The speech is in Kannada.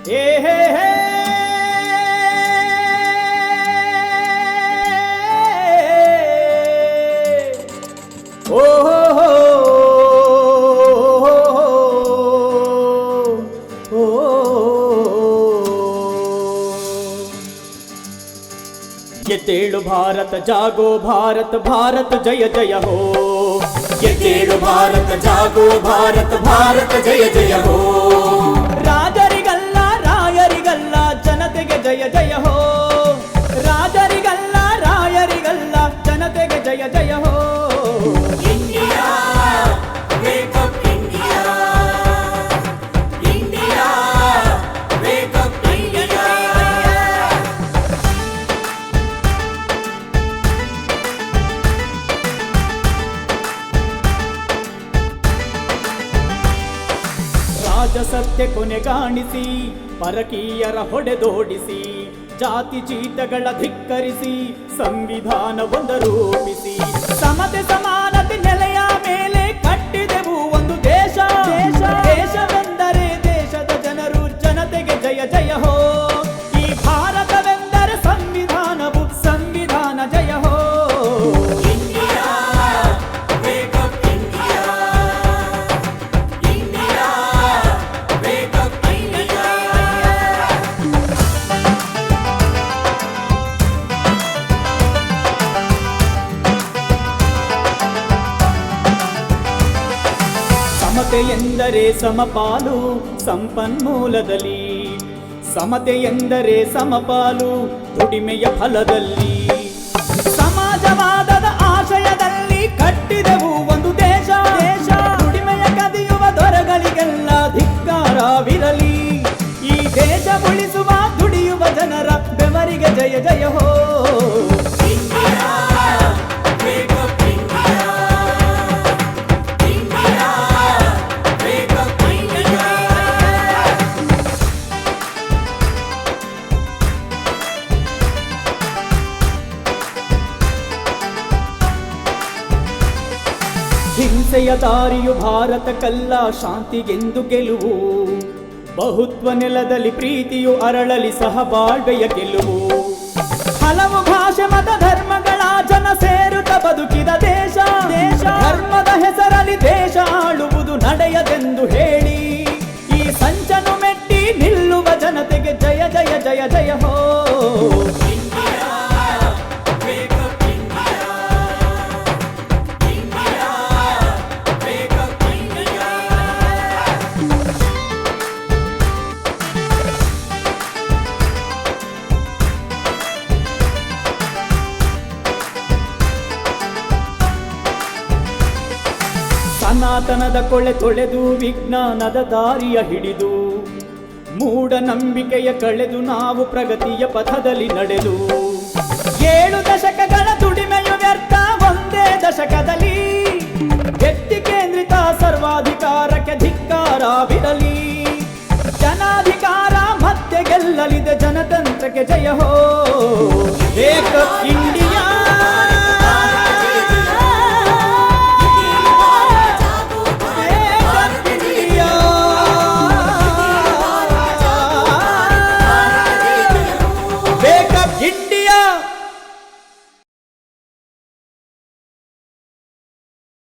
ಏ ಹೇ ಹೇ ಓ ಹೋ ಓ ಎದ್ದೇಳು ಭಾರತ ಜಾಗೋ ಭಾರತ ಭಾರತ ಜಯ ಜಯ ಹೋ ಎದ್ದೇಳು ಭಾರತ ಜಾಗೋ ಭಾರತ ಭಾರತ ಜಯ ಜಯ ಹೋ ರಾಜರಿಗಲ್ಲ ರಾಯರಿಗಲ್ಲ ಜನತೆಗೆ ಜಯ ಜಯ ಹೋ ರಾಜರಿಗಲ್ಲ ರಾಯರಿಗಲ್ಲ ಜನತೆಗೆ ಜಯ ಜಯ ಹೋ India wake up India India wake up India ರಾಜಸತ್ಯ ಕೊನೆಗಾಣಿಸಿ ಪರಕೀಯರ ಹೊಡೆದೋಡಿಸಿ ಜಾತಿ ಚೀಟಗಳ ಧಿಕ್ಕರಿಸಿ ಸಂವಿಧಾನವೊಂದು ರೂಪಿಸಿ ಸಮತೆ ಸಮಾನತೆ ನೆಲೆಯ ಮೇಲೆ ಕಟ್ಟಿದೆವು ಒಂದು ದೇಶ ದೇಶವೆಂದರೆ ದೇಶದ ಜನರು ಜನತೆಗೆ ಜಯ ಜಯ ಹೋ ಈ ಭಾರತವೆಂದರೆ ಸಂವಿಧಾನವು ಸಂವಿಧಾನ ಜಯ ಹೋ India wake up India India wake up India ಸಮತೆ ಎಂದರೆ ಸಮಪಾಲು ಸಂಪನ್ಮೂಲದಲ್ಲಿ ಸಮತೆ ಎಂದರೆ ಸಮಪಾಲು ದುಡಿಮೆಯ ಫಲದಲ್ಲಿ ಸಮಾಜವಾದದ ಆಶಯದಲ್ಲಿ ಕಟ್ಟಿದೆವು ಒಂದು ದೇಶ ದುಡಿಮೆಯ ಕದಿಯುವ ದೊರೆಗಳಿಗೆಲ್ಲ ಧಿಕ್ಕಾರವಿರಲಿ ಈ ದೇಶ ಉಳಿಸುವ ದುಡಿಯುವ ಜನರ ಬೆವರಿಗೆ ಜಯ ಜಯ ಹೋ India wake up India India wake up India ಹಿಂಸೆಯ ದಾರಿಯು ಭಾರತಕ್ಕಲ್ಲ ಶಾಂತಿಗೆಂದು ಗೆಲುವು ಬಹುತ್ವ ನೆಲದಲ್ಲಿ ಪ್ರೀತಿಯು ಅರಳಲಿ ಸಹಬಾಳ್ವೆಯ ಗೆಲುವು ಹಲವು ಭಾಷೆ ಮತ ಧರ್ಮಗಳ ಜನ ಸೇರುತ್ತ ಬದುಕಿದ ದೇಶ ಧರ್ಮದ ಹೆಸರಲ್ಲಿ ದೇಶ ಆಳುವುದು ನಡೆಯದೆಂದು ಹೇಳಿ ಈ ಸಂಚನು ಮೆಟ್ಟಿ ನಿಲ್ಲುವ ಜನತೆಗೆ ಜಯ ಜಯ ಜಯ ಜಯ ಹೋ India wake up India India wake up India ಸನಾತನದ ಕೊಳೆ ತೊಳೆದು ವಿಜ್ಞಾನದ ದಾರಿಯ ಹಿಡಿದು ಮೂಢನಂಬಿಕೆಯ ಕಳೆದು ನಾವು ಪ್ರಗತಿಯ ಪಥದಲ್ಲಿ ನಡೆದು 7 ದಶಕಗಳ ದುಡಿಮೆಯು ವ್ಯರ್ಥ ಒಂದೇ ದಶಕದಲ್ಲಿ ವ್ಯಕ್ತಿ ಕೇಂದ್ರಿತ ಸರ್ವಾಧಿಕಾರಕ್ಕೆ ಧಿಕ್ಕಾರವಿರಲಿ ಜನಾಧಿಕಾರ ಮತ್ತೆ ಗೆಲ್ಲಲಿದೆ ಜನತಂತ್ರಕ್ಕೆ ಜಯ ಹೋ